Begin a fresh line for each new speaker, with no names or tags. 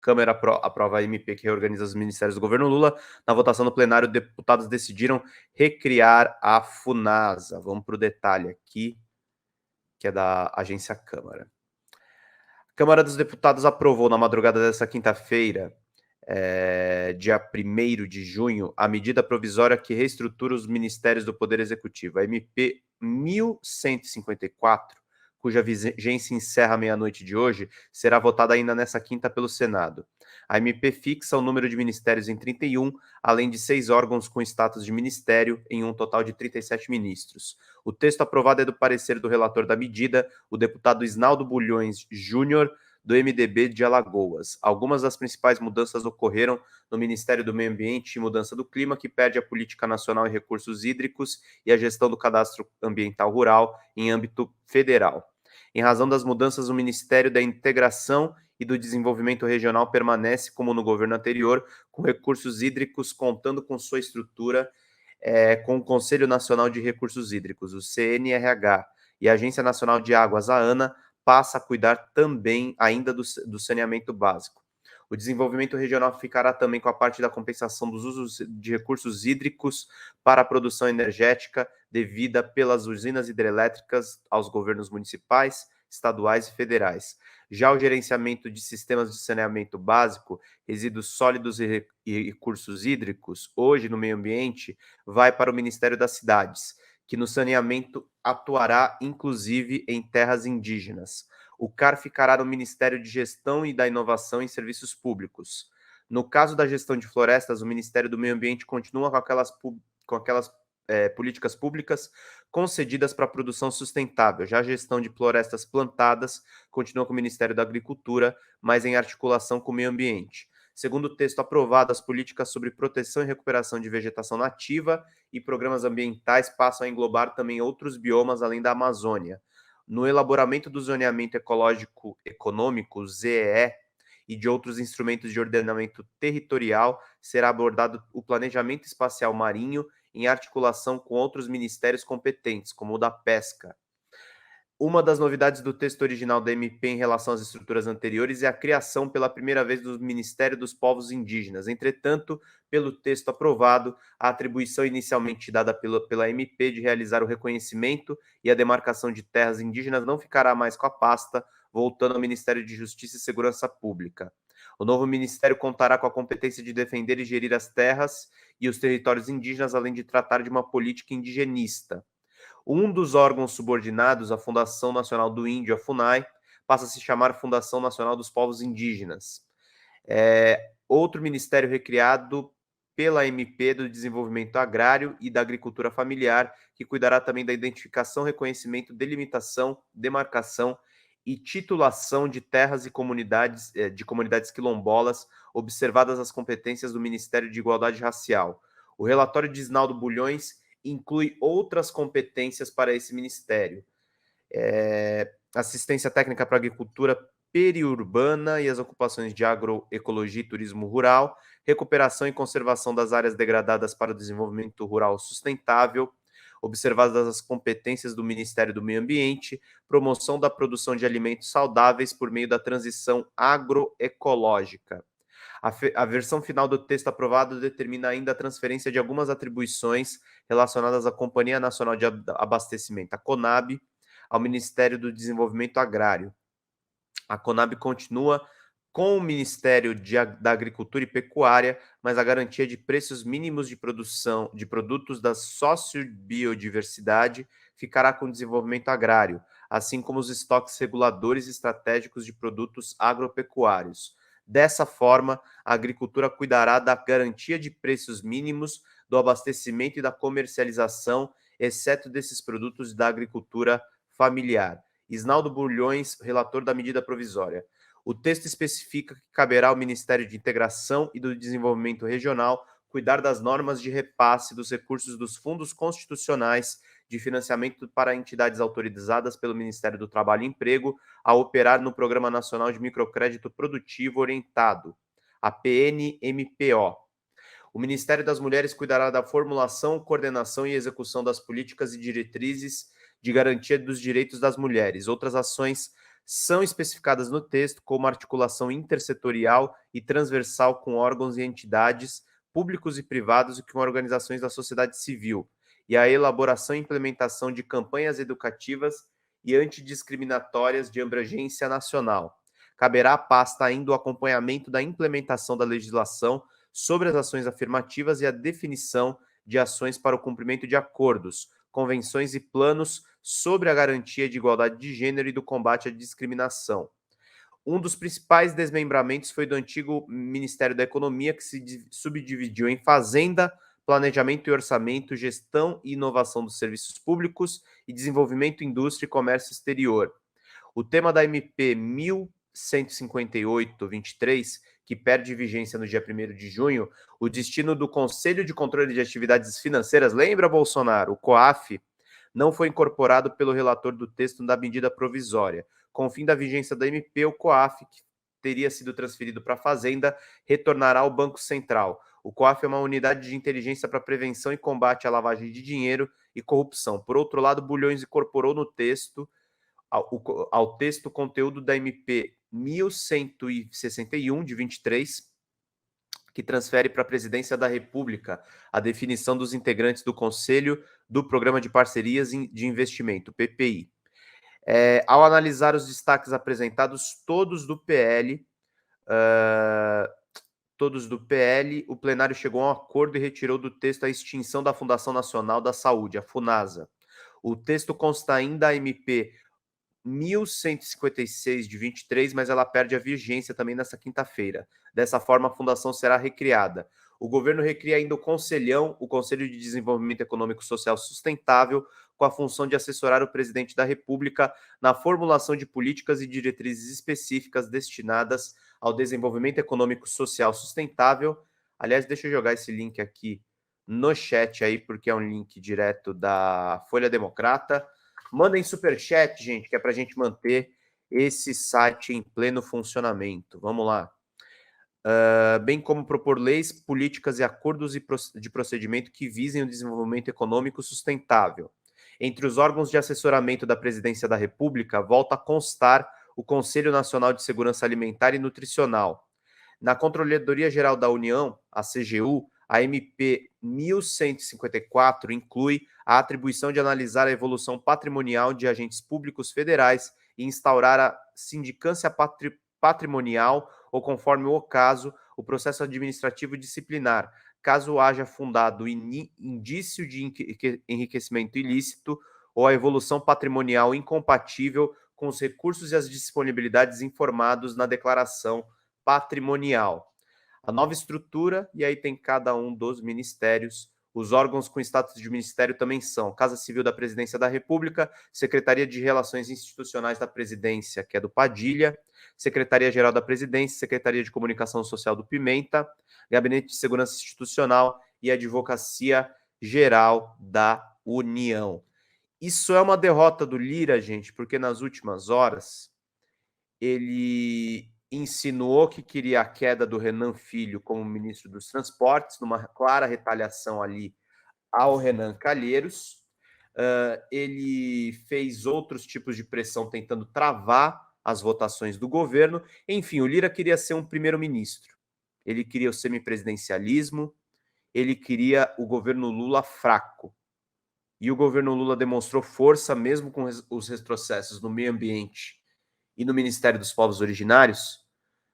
Câmara aprova a MP que reorganiza os ministérios do governo Lula. Na votação no plenário, deputados decidiram recriar a FUNASA. Vamos para o detalhe aqui, que é da Agência Câmara. A Câmara dos Deputados aprovou na madrugada desta quinta-feira, dia 1º de junho, a medida provisória que reestrutura os ministérios do Poder Executivo, a MP 1154, cuja vigência encerra à meia-noite de hoje, será votada ainda nesta quinta pelo Senado. A MP fixa o número de ministérios em 31, além de 6 órgãos com status de ministério, em um total de 37 ministros. O texto aprovado é do parecer do relator da medida, o deputado Isnaldo Bulhões Júnior, do MDB de Alagoas. Algumas das principais mudanças ocorreram no Ministério do Meio Ambiente e Mudança do Clima, que perde a Política Nacional em Recursos Hídricos e a gestão do Cadastro Ambiental Rural em âmbito federal. Em razão das mudanças, o Ministério da Integração e do Desenvolvimento Regional permanece, como no governo anterior, com recursos hídricos, contando com sua estrutura com o Conselho Nacional de Recursos Hídricos, o CNRH, e a Agência Nacional de Águas, a ANA, passa a cuidar também ainda do saneamento básico. O desenvolvimento regional ficará também com a parte da compensação dos usos de recursos hídricos para a produção energética devida pelas usinas hidrelétricas aos governos municipais, estaduais e federais. Já o gerenciamento de sistemas de saneamento básico, resíduos sólidos e recursos hídricos, hoje no meio ambiente, vai para o Ministério das Cidades, que no saneamento atuará inclusive em terras indígenas. O CAR ficará no Ministério de Gestão e da Inovação em Serviços Públicos. No caso da gestão de florestas, o Ministério do Meio Ambiente continua com aquelas políticas públicas concedidas para a produção sustentável. Já a gestão de florestas plantadas continua com o Ministério da Agricultura, mas em articulação com o meio ambiente. Segundo o texto aprovado, as políticas sobre proteção e recuperação de vegetação nativa e programas ambientais passam a englobar também outros biomas além da Amazônia. No elaboramento do zoneamento ecológico econômico, ZEE, e de outros instrumentos de ordenamento territorial, será abordado o planejamento espacial marinho em articulação com outros ministérios competentes, como o da Pesca. Uma das novidades do texto original da MP em relação às estruturas anteriores é a criação pela primeira vez do Ministério dos Povos Indígenas. Entretanto, pelo texto aprovado, a atribuição inicialmente dada pela MP de realizar o reconhecimento e a demarcação de terras indígenas não ficará mais com a pasta, voltando ao Ministério de Justiça e Segurança Pública. O novo ministério contará com a competência de defender e gerir as terras e os territórios indígenas, além de tratar de uma política indigenista. Um dos órgãos subordinados à Fundação Nacional do Índio, a FUNAI, passa a se chamar Fundação Nacional dos Povos Indígenas. Outro ministério recriado pela MP do Desenvolvimento Agrário e da Agricultura Familiar, que cuidará também da identificação, reconhecimento, delimitação, demarcação e titulação de terras e comunidades quilombolas, observadas as competências do Ministério de Igualdade Racial. O relatório de Isnaldo Bulhões inclui outras competências para esse ministério. Assistência técnica para a agricultura periurbana e as ocupações de agroecologia e turismo rural, recuperação e conservação das áreas degradadas para o desenvolvimento rural sustentável, observadas as competências do Ministério do Meio Ambiente, promoção da produção de alimentos saudáveis por meio da transição agroecológica. A versão final do texto aprovado determina ainda a transferência de algumas atribuições relacionadas à Companhia Nacional de Abastecimento, a CONAB, ao Ministério do Desenvolvimento Agrário. A CONAB continua com o Ministério da Agricultura e Pecuária, mas a garantia de preços mínimos de produção de produtos da sociobiodiversidade ficará com o desenvolvimento agrário, assim como os estoques reguladores estratégicos de produtos agropecuários. Dessa forma, a agricultura cuidará da garantia de preços mínimos, do abastecimento e da comercialização, exceto desses produtos da agricultura familiar. Isnaldo Bulhões, relator da medida provisória. O texto especifica que caberá ao Ministério de Integração e do Desenvolvimento Regional cuidar das normas de repasse dos recursos dos fundos constitucionais de financiamento para entidades autorizadas pelo Ministério do Trabalho e Emprego a operar no Programa Nacional de Microcrédito Produtivo Orientado, a PNMPO. O Ministério das Mulheres cuidará da formulação, coordenação e execução das políticas e diretrizes de garantia dos direitos das mulheres. Outras ações são especificadas no texto como articulação intersetorial e transversal com órgãos e entidades públicos e privados e com organizações da sociedade civil, e a elaboração e implementação de campanhas educativas e antidiscriminatórias de abrangência nacional. Caberá à pasta ainda o acompanhamento da implementação da legislação sobre as ações afirmativas e a definição de ações para o cumprimento de acordos, convenções e planos sobre a garantia de igualdade de gênero e do combate à discriminação. Um dos principais desmembramentos foi do antigo Ministério da Economia, que se subdividiu em Fazenda, Planejamento e Orçamento, Gestão e Inovação dos Serviços Públicos e Desenvolvimento, Indústria e Comércio Exterior. O tema da MP 1158-23, que perde vigência no dia 1º de junho, o destino do Conselho de Controle de Atividades Financeiras, lembra, Bolsonaro? O COAF, não foi incorporado pelo relator do texto da medida provisória. Com o fim da vigência da MP, o COAF, que teria sido transferido para a Fazenda, retornará ao Banco Central. O COAF é uma unidade de inteligência para prevenção e combate à lavagem de dinheiro e corrupção. Por outro lado, Bulhões incorporou no texto ao texto o conteúdo da MP 1161, de 23, que transfere para a Presidência da República a definição dos integrantes do Conselho do Programa de Parcerias de Investimento, PPI. Ao analisar os destaques apresentados, todos do PL, o plenário chegou a um acordo e retirou do texto a extinção da Fundação Nacional da Saúde, a FUNASA. O texto consta ainda a MP 1156 de 23, mas ela perde a vigência também nessa quinta-feira. Dessa forma, a fundação será recriada. O governo recria ainda o Conselhão, o Conselho de Desenvolvimento Econômico e Social Sustentável, com a função de assessorar o presidente da República na formulação de políticas e diretrizes específicas destinadas ao desenvolvimento econômico e social sustentável. Aliás, deixa eu jogar esse link aqui no chat aí, porque é um link direto da Folha Democrata. Mandem superchat, gente, que é para a gente manter esse site em pleno funcionamento. Vamos lá. Bem como propor leis, políticas e acordos de procedimento que visem o desenvolvimento econômico sustentável. Entre os órgãos de assessoramento da Presidência da República, volta a constar o Conselho Nacional de Segurança Alimentar e Nutricional. Na Controladoria Geral da União, a CGU, a MP 1154 inclui a atribuição de analisar a evolução patrimonial de agentes públicos federais e instaurar a sindicância patrimonial ou, conforme o caso, o processo administrativo disciplinar, caso haja fundado indício de enriquecimento ilícito ou a evolução patrimonial incompatível com os recursos e as disponibilidades informados na declaração patrimonial. A nova estrutura, e aí tem cada um dos ministérios. Os órgãos com status de ministério também são Casa Civil da Presidência da República, Secretaria de Relações Institucionais da Presidência, que é do Padilha, Secretaria-Geral da Presidência, Secretaria de Comunicação Social do Pimenta, Gabinete de Segurança Institucional e Advocacia Geral da União. Isso é uma derrota do Lira, gente, porque nas últimas horas ele insinuou que queria a queda do Renan Filho como ministro dos Transportes, numa clara retaliação ali ao Renan Calheiros. Ele fez outros tipos de pressão tentando travar as votações do governo. Enfim, o Lira queria ser um primeiro-ministro. Ele queria o semipresidencialismo, ele queria o governo Lula fraco. E o governo Lula demonstrou força, mesmo com os retrocessos no meio ambiente e no Ministério dos Povos Originários,